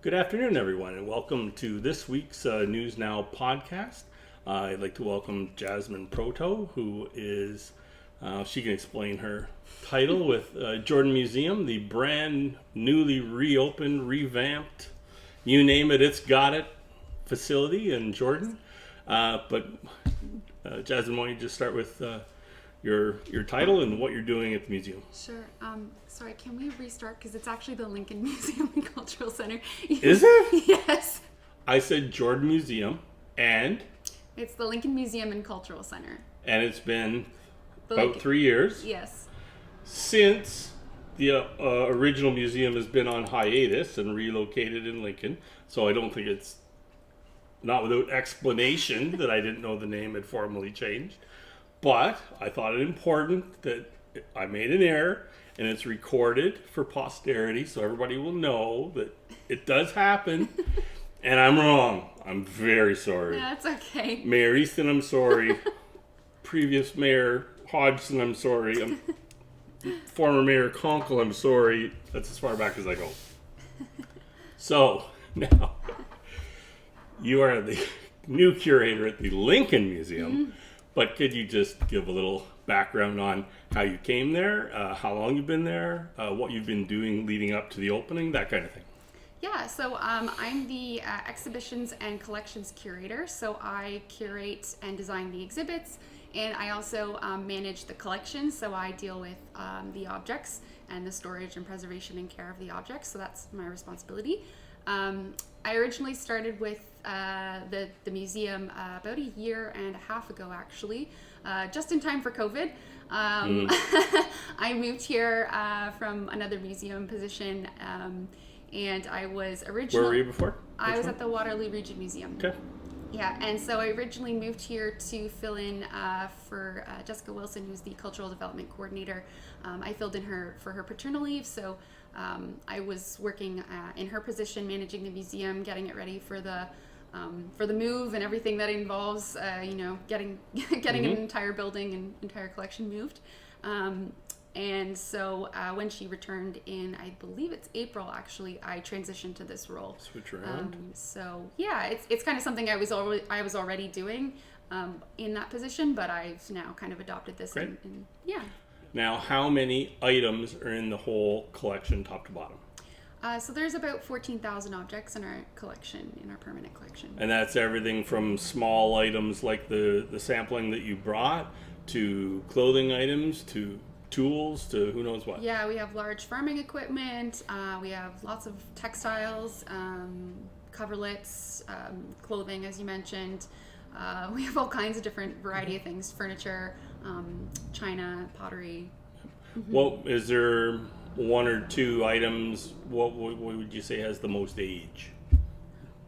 Good afternoon, everyone, and welcome to this week's NewsNow podcast. I'd like to welcome Jasmine Proteau, who is, she can explain her title with Jordan Museum, the brand newly reopened, revamped, you name it, it's got it, facility in Jordan. But Jasmine, why don't you just start with your title and what you're doing at the museum? Sure. Sorry, can we restart? Because it's actually the Lincoln Museum and Cultural Center. Is it? Yes. I said Jordan Museum, and? It's the Lincoln Museum and Cultural Center. And it's been The about Lincoln- 3 years Yes. since the original museum has been on hiatus and relocated in Lincoln. So I don't think it's not without explanation that I didn't know the name had formally changed. But I thought it important that I made an error and it's recorded for posterity so everybody will know that it does happen. And I'm wrong. I'm very sorry. That's okay. Mayor Easton, I'm sorry. Previous Mayor Hodgson, I'm sorry. Former Mayor Conkle, I'm sorry. That's as far back as I go. So, now, you are the new curator at the Lincoln Museum, but could you just give a little background on how you came there, how long you've been there, what you've been doing leading up to the opening, that kind of thing? Yeah, so I'm the exhibitions and collections curator. So I curate and design the exhibits, and I also manage the collection. So I deal with the objects and the storage and preservation and care of the objects. So that's my responsibility. I originally started with the museum about a year and a half ago, actually, just in time for COVID. I moved here from another museum position, and I was originally... Where were you before? I was at the Waterloo Region Museum. Okay. Yeah, and so I originally moved here to fill in for Jessica Wilson, who's the Cultural Development Coordinator. I filled in for her paternal leave, so I was working in her position, managing the museum, getting it ready for the move and everything that involves, getting an entire building and entire collection moved. And so when she returned in, I believe it's April, actually, I transitioned to this role. Switch around. So yeah, it's kind of something I was already doing in that position, but I've now kind of adopted this. Great. And yeah. Now, how many items are in the whole collection, top to bottom? So there's about 14,000 objects in our collection, in our permanent collection. And that's everything from small items like the sampling that you brought, to clothing items, to tools, to who knows what. Yeah, we have large farming equipment. We have lots of textiles, coverlets, clothing, as you mentioned. We have all kinds of different variety of things: furniture, china, pottery. What is there? One or two items? What would you say has the most age?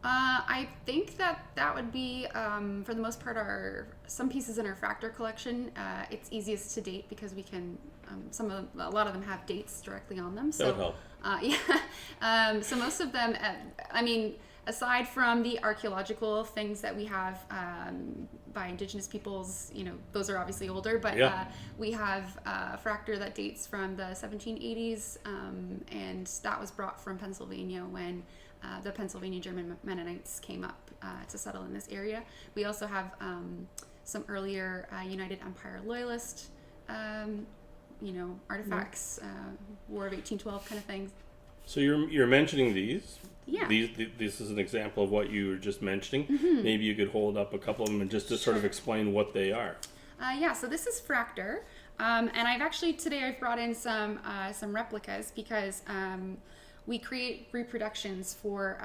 I think that would be, for the most part, some pieces in our Fracta collection. It's easiest to date because we can. A lot of them have dates directly on them. So, That would help. yeah. So most of them, aside from the archaeological things that we have by Indigenous peoples, those are obviously older. But Yeah. we have Fracta that dates from the 1780s, and that was brought from Pennsylvania when the Pennsylvania German Mennonites came up to settle in this area. We also have some earlier United Empire Loyalist, artifacts, War of 1812 kind of things. So you're mentioning these. Yeah. This is an example of what you were just mentioning. Maybe you could hold up a couple of them and just to sort of explain what they are. Yeah, so this is Fracta, and I've brought in some replicas because we create reproductions for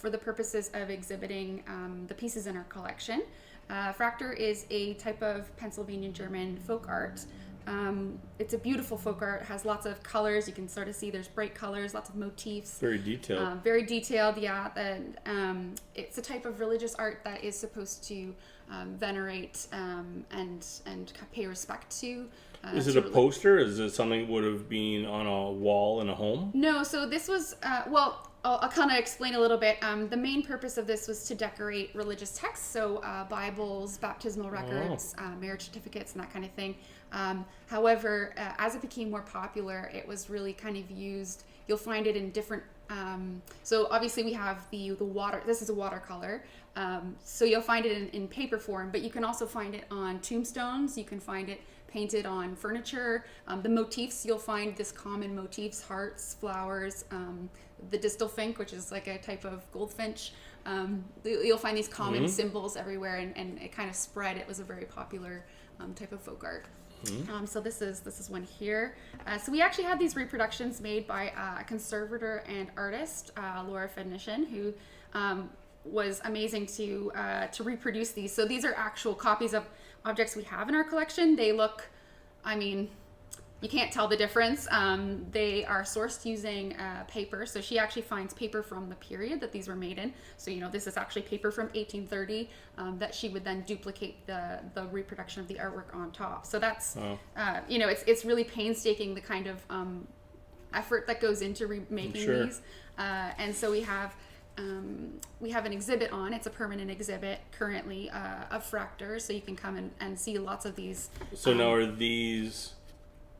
the purposes of exhibiting the pieces in our collection. Fracta is a type of Pennsylvania German folk art. It's a beautiful folk art. It has lots of colors. You can sort of see there's bright colors, lots of motifs. Very detailed. Very detailed, yeah. It's a type of religious art that is supposed to venerate and pay respect to. Is it a poster? Is it something that would have been on a wall in a home? No, so this was, I'll kind of explain a little bit. The main purpose of this was to decorate religious texts, so Bibles, baptismal records, marriage certificates, and that kind of thing. However, as it became more popular, it was really kind of used. You'll find it in different So obviously we have the water. This is a watercolor. So you'll find it in paper form, but you can also find it on tombstones. You can find it painted on furniture. The motifs, you'll find this common motifs: hearts, flowers, the distal fink, which is like a type of goldfinch. You'll find these common symbols everywhere, and it kind of spread. It was a very popular type of folk art. So this is one here. So we actually had these reproductions made by a conservator and artist, Laura Fednishin, who was amazing to reproduce these. So these are actual copies of objects we have in our collection. They look, I mean, you can't tell the difference. They are sourced using paper. So she actually finds paper from the period that these were made in. So, this is actually paper from 1830 that she would then duplicate the reproduction of the artwork on top. So that's, it's really painstaking, the kind of effort that goes into remaking these. And so we have an exhibit on. It's a permanent exhibit currently of Fractors. So you can come and see lots of these. So now are these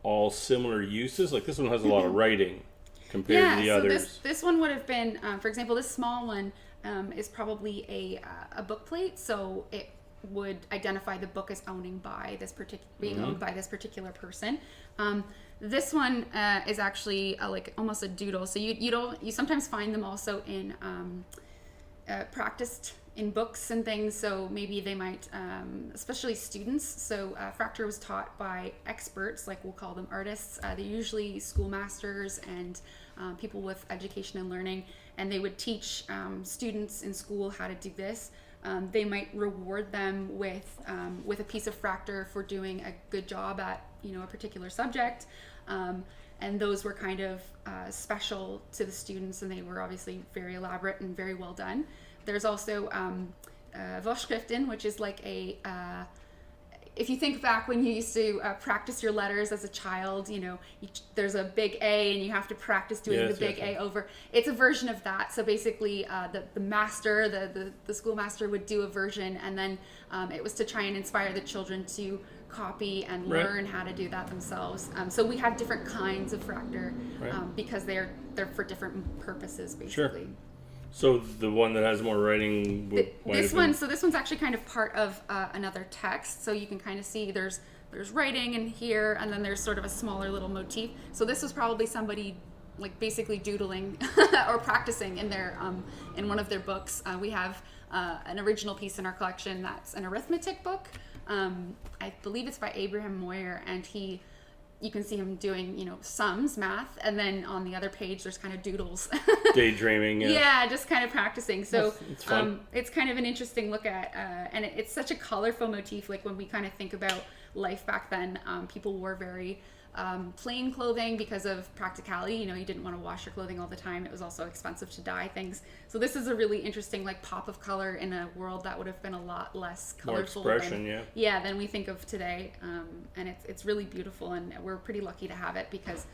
all similar uses? Like this one has a lot of writing compared to the others. This one would have been, for example, this small one is probably a book plate, so it would identify the book as owned by this particular person. This one is actually like almost a doodle. So you sometimes find them also in practiced in books and things, so maybe they might, especially students. So Fracta was taught by experts, like we'll call them artists. They're usually schoolmasters and people with education and learning, and they would teach students in school how to do this. They might reward them with a piece of Fracta for doing a good job at a particular subject, and those were kind of special to the students, and they were obviously very elaborate and very well done. There's also Vorschriften, which is like if you think back when you used to practice your letters as a child, there's a big A and you have to practice doing the big A over. It's a version of that. So basically the master, the schoolmaster would do a version, and then it was to try and inspire the children to copy and learn how to do that themselves. So we have different kinds of Fracta because they're for different purposes, basically. Sure. So the one that has more writing this one's actually kind of part of another text. So you can kind of see there's writing in here, and then there's sort of a smaller little motif. So this was probably somebody like basically doodling or practicing in their in one of their books. We have an original piece in our collection that's an arithmetic book. I believe it's by Abraham Moyer, and you can see him doing, sums, math, and then on the other page there's kind of doodles. Daydreaming. Yeah, just kind of practicing. So it's fun. It's kind of an interesting look at, and it's such a colorful motif. Like when we kind of think about life back then, people wore very plain clothing because of practicality. You didn't want to wash your clothing all the time. It was also expensive to dye things. So this is a really interesting like pop of color in a world that would have been a lot less colorful. More expression, than we think of today. And it's really beautiful, and we're pretty lucky to have it because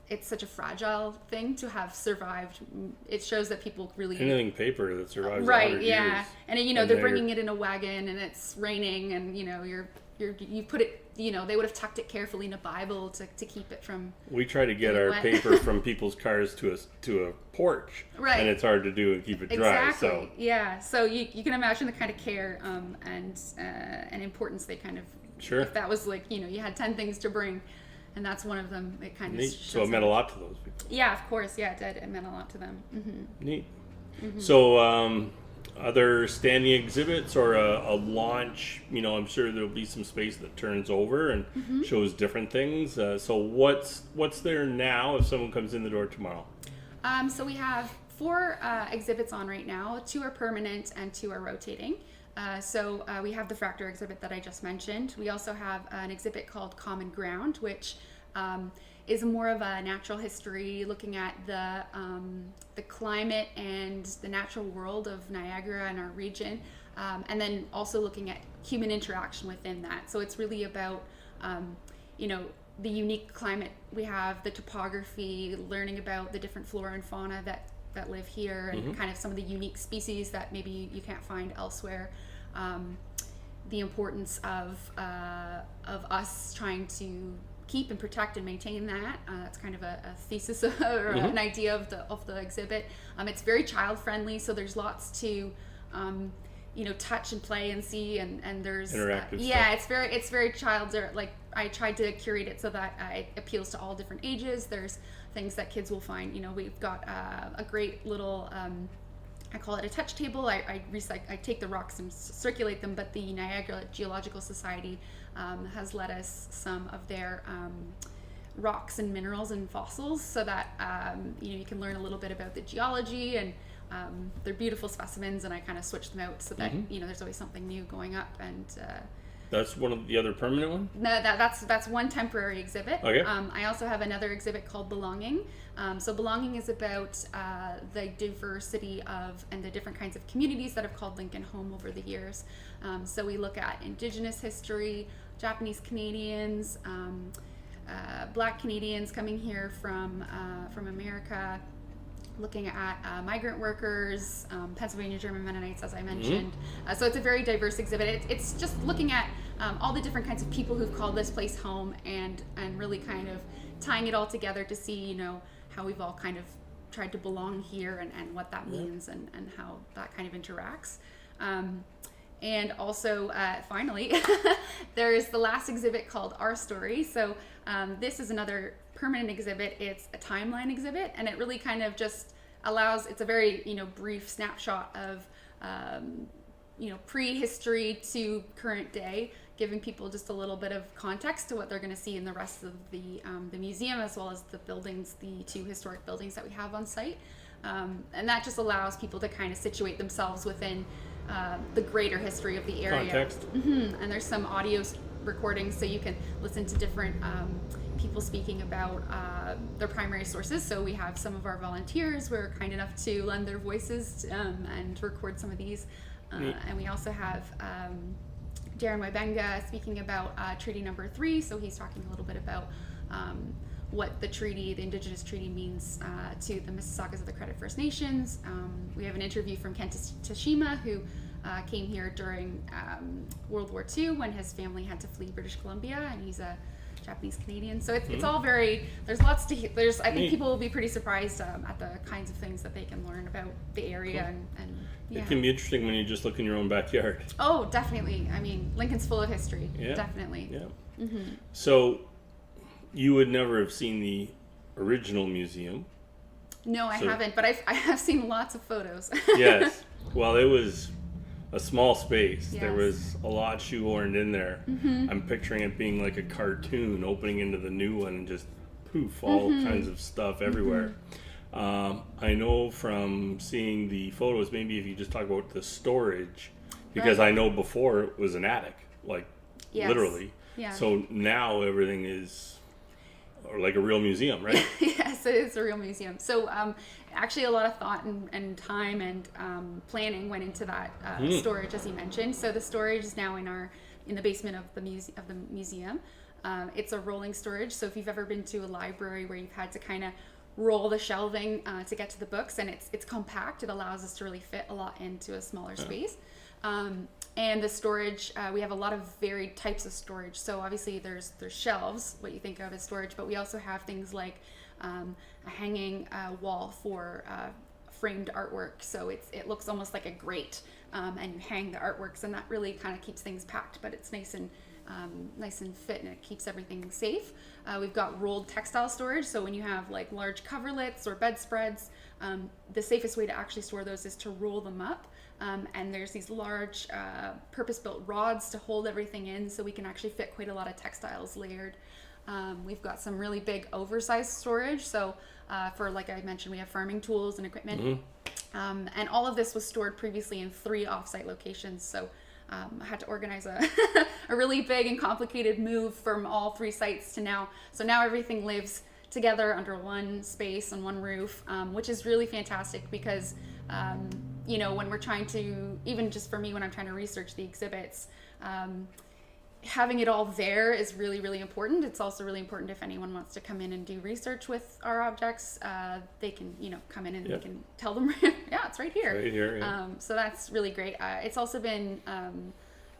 it's such a fragile thing to have survived. It shows that people really anything paper that survives 100 years. And they're bringing it in a wagon, and it's raining, and you put it, they would have tucked it carefully in a Bible to keep it from. We try to get our paper from people's cars to a porch, and it's hard to do and keep it dry. Exactly. So you can imagine the kind of care and importance they kind of. Sure. If that was like you had 10 things to bring, and that's one of them. It kind of. Neat. So it meant a lot to those people. Yeah, of course. Yeah, it did. It meant a lot to them. Mm-hmm. Neat. Mm-hmm. So. Other standing exhibits or a launch, I'm sure there'll be some space that turns over and shows different things. So what's there now if someone comes in the door tomorrow? So we have 4 exhibits on right now. 2 are permanent and 2 are rotating. So we have the Fracta exhibit that I just mentioned. We also have an exhibit called Common Ground, which is more of a natural history, looking at the climate and the natural world of Niagara and our region, and then also looking at human interaction within that. So it's really about the unique climate we have, the topography, learning about the different flora and fauna that live here, and kind of some of the unique species that maybe you can't find elsewhere. The importance of us trying to keep and protect and maintain that. That's kind of a thesis or an idea of the exhibit. It's very child friendly, so there's lots to touch and play and see, and there's interactive stuff. It's very child, like I tried to curate it so that it appeals to all different ages. There's things that kids will find. We've got a great little I call it a touch table. I take the rocks and circulate them, but the Niagara Geological Society has lent us some of their rocks and minerals and fossils, so that you can learn a little bit about the geology, and they're beautiful specimens, and I kind of switch them out so that there's always something new going up. And that's one of the other permanent ones? No, that's one temporary exhibit. Okay. I also have another exhibit called Belonging. So Belonging is about the diversity of and the different kinds of communities that have called Lincoln home over the years. So we look at Indigenous history, Japanese Canadians, Black Canadians coming here from America, looking at migrant workers, Pennsylvania German Mennonites, as I mentioned. So it's a very diverse exhibit. It's just looking at all the different kinds of people who've called this place home, and really kind of tying it all together to see, how we've all kind of tried to belong here, and what that means, and how that kind of interacts. And also, finally, there is the last exhibit called Our Story. So this is another permanent exhibit. It's a timeline exhibit, and it really kind of just allows, it's a very brief snapshot of prehistory to current day, giving people just a little bit of context to what they're going to see in the rest of the museum, as well as the buildings, the 2 historic buildings that we have on site. And that just allows people to kind of situate themselves within the greater history of the area. Context. And there's some audio recordings, so you can listen to different people speaking about their primary sources. So we have some of our volunteers were kind enough to lend their voices and record some of these. And we also have Darren Waibenga speaking about Treaty Number 3. So he's talking a little bit about what the Indigenous treaty means to the Mississaugas of the Credit First Nations. We have an interview from Ken Tashima, who came here during World War II when his family had to flee British Columbia, and he's a Japanese Canadian. So it's all very, there's lots to, I think people will be pretty surprised at the kinds of things that they can learn about the area. Cool. and yeah. It can be interesting when you just look in your own backyard. Oh, definitely. I mean, Lincoln's full of history. Yeah. Definitely. Yeah. So you would never have seen the original museum. No, I haven't, but I have seen lots of photos. Yes. Well, it was a small space. Yes. There was a lot shoehorned in there. I'm picturing it being like a cartoon opening into the new one, and just poof, all kinds of stuff everywhere. I know from seeing the photos, maybe if you just talk about the storage, because I know before it was an attic, like literally. Yeah. So now everything is like a real museum, right? Yes, it is a real museum. So actually a lot of thought and time and planning went into that storage, as you mentioned. So the storage is now in the basement of the museum. It's a rolling storage. So if you've ever been to a library where you've had to kind of roll the shelving to get to the books, and it's compact, it allows us to really fit a lot into a smaller space. And the storage, we have a lot of varied types of storage. So obviously there's shelves, what you think of as storage, but we also have things like a hanging wall for framed artwork. So it looks almost like a grate, and you hang the artworks, and that really kind of keeps things packed, but it's nice and fit, and it keeps everything safe. We've got rolled textile storage. So when you have like large coverlets or bedspreads, the safest way to actually store those is to roll them up. And there's these large purpose-built rods to hold everything in, so we can actually fit quite a lot of textiles layered. We've got some really big oversized storage. So for, like I mentioned, we have farming tools and equipment. And all of this was stored previously in 3 offsite locations. So I had to organize a really big and complicated move from all 3 sites to now. So now everything lives together under one space and one roof, which is really fantastic because when we're trying to, even just for me, when I'm trying to research the exhibits, having it all there is really, really important. It's also really important if anyone wants to come in and do research with our objects, they can, come in and we can tell them, yeah, it's right here. Right here, yeah. So that's really great. It's also been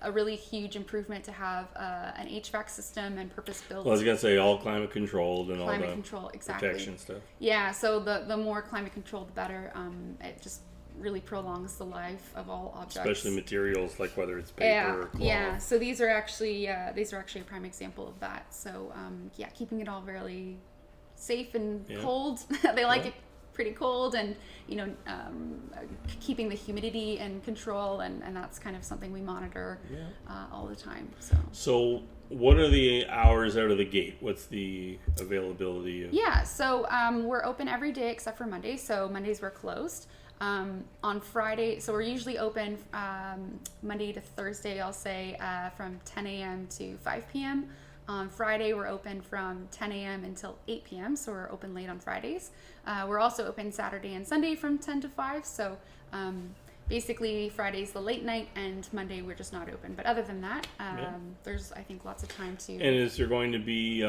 a really huge improvement to have an HVAC system and purpose-built. Well, I was going to say all climate controlled and climate all the control, exactly. protection stuff. Yeah, so the more climate controlled, the better. It just really prolongs the life of all objects. Especially materials, like whether it's paper or cloth. Yeah, so these are actually a prime example of that. So keeping it all really safe and cold. They like it pretty cold, and keeping the humidity in control, and that's kind of something we monitor all the time. So what are the hours out of the gate? What's the availability of? So we're open every day except for Monday. So Mondays we're closed. On Friday, so we're usually open Monday to Thursday, I'll say, from 10 a.m. to 5 p.m. On Friday, we're open from 10 a.m. until 8 p.m., so we're open late on Fridays. We're also open Saturday and Sunday from 10 to 5, so basically Friday's the late night, and Monday we're just not open. But other than that, there's, I think, lots of time to... And is there going to be,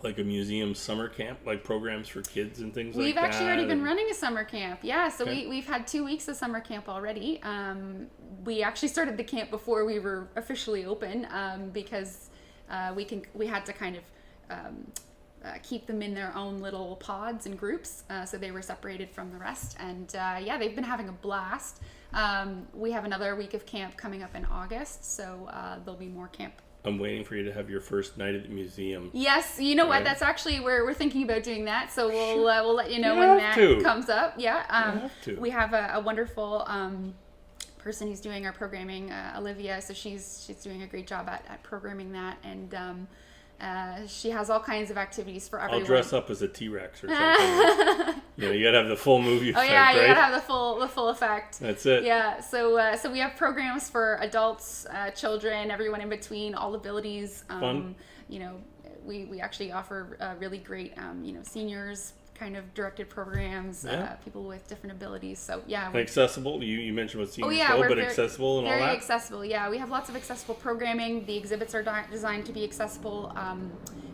like a museum summer camp, like programs for kids and things like that? We've actually already been running a summer camp. Yeah, so we've had 2 weeks of summer camp already. We actually started the camp before we were officially open because we had to kind of keep them in their own little pods and groups, so they were separated from the rest. And they've been having a blast. We have another week of camp coming up in August, so there'll be more camp. I'm waiting for you to have your first night at the museum. Yes, you know what? That's actually where we're thinking about doing that. So we'll let you know when that comes up. Yeah, we have a wonderful person who's doing our programming, Olivia. So she's doing a great job at programming that, and she has all kinds of activities for everyone. I'll dress up as a T-Rex or something. You gotta have the full movie effect, you gotta have the full effect. That's it. Yeah, so we have programs for adults, children, everyone in between, all abilities. Fun. We actually offer really great, seniors kind of directed programs, people with different abilities. So and accessible. You mentioned what seniors go, but accessible and all that. Very accessible. Yeah, we have lots of accessible programming. The exhibits are designed to be accessible.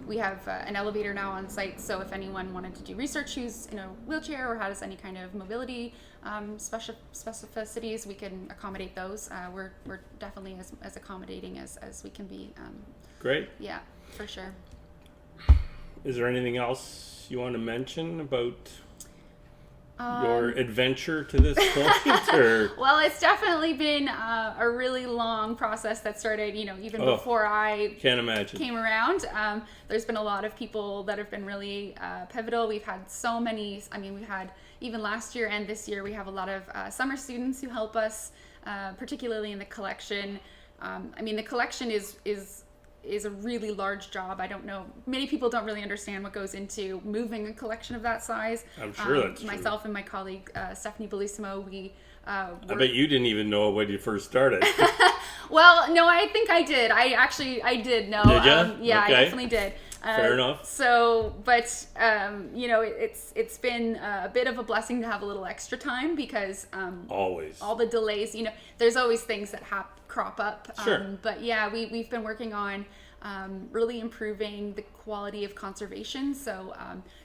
We have an elevator now on site, so if anyone wanted to do research who's in a wheelchair or has any kind of mobility specificities, we can accommodate those. We're definitely as accommodating as we can be. Great. Yeah, for sure. Is there anything else you want to mention about your adventure to this point? Or? Well, it's definitely been a really long process that started, even before I can't imagine came around. There's been a lot of people that have been really pivotal. We've had so many. We've had, even last year and this year, we have a lot of summer students who help us, particularly in the collection. The collection is a really large job. I don't know. Many people don't really understand what goes into moving a collection of that size. I'm sure that's myself and my colleague Stephanie Bellissimo, I bet you didn't even know when you first started. Well, no, I think I did. I did know. Did you? Yeah, okay. I definitely did. Fair enough. So, but it's been a bit of a blessing to have a little extra time because always all the delays. There's always things that crop up. Sure. But we've been working on really improving the quality of conservation. So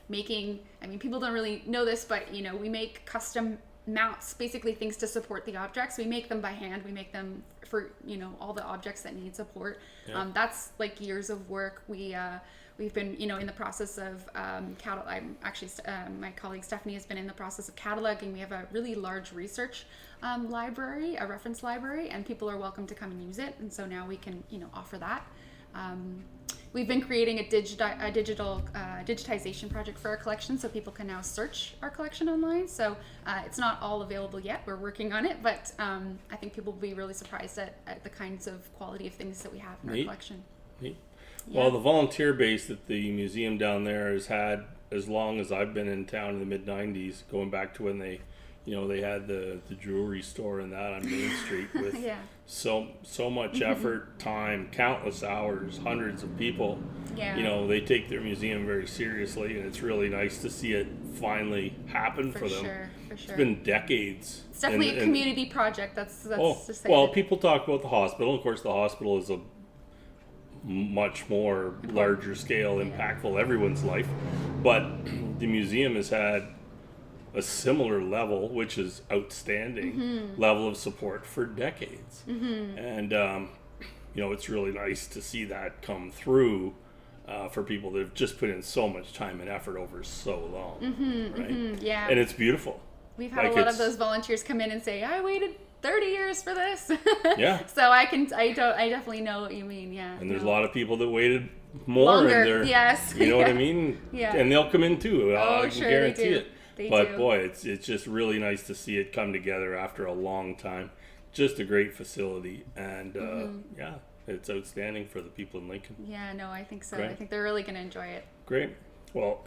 people don't really know this, but we make custom mounts, basically things to support the objects. We make them by hand. We make them for all the objects that need support. Yeah. That's like years of work. We've been in the process of I'm actually my colleague Stephanie has been in the process of cataloging. We have a really large research library, a reference library, and people are welcome to come and use it. And so now we can offer that. We've been creating a digital digitization project for our collection, so people can now search our collection online. So it's not all available yet. We're working on it, but I think people will be really surprised at the kinds of quality of things that we have in our collection. Neat. Yeah. Well, the volunteer base that the museum down there has had as long as I've been in town in the mid-90s, going back to when they had the jewelry store and that on Main Street with so much effort, time, countless hours, hundreds of people. Yeah. They take their museum very seriously, and it's really nice to see it finally happen for them. For sure. It's been decades. It's definitely a community project. That's to say. Well, people talk about the hospital. Of course, the hospital is a much more larger scale, impactful everyone's life. But the museum has had a similar level, which is outstanding level of support for decades. And, it's really nice to see that come through for people that have just put in so much time and effort over so long. Right? Yeah. And it's beautiful. We've had a lot of those volunteers come in and say, I waited 30 years for this. Yeah. So I definitely know what you mean. Yeah. And there's a lot of people that waited more. Longer, yes. You know what I mean? Yeah. And they'll come in too. I can sure, guarantee they do. it. They But do. boy, it's just really nice to see it come together after a long time. Just a great facility. And yeah, it's outstanding for the people in Lincoln. Yeah, no, I think so. Great. I think they're really going to enjoy it. Great. Well,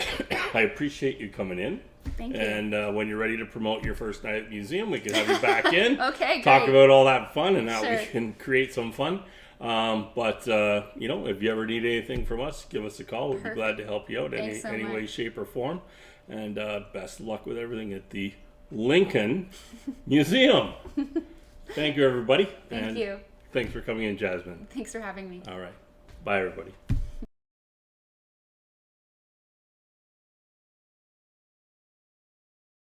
I appreciate you coming in. Thank you. And when you're ready to promote your first night at the museum, we can have you back in. Okay, Talk great. about all that fun and how Sure. we can create some fun. But if you ever need anything from us, give us a call. We'd be Perfect. glad to help you out Thanks so any way, much. shape, or form. And best of luck with everything at the Lincoln Museum. Thank you, everybody. Thank and you. Thanks for coming in, Jasmine. Thanks for having me. All right. Bye, everybody.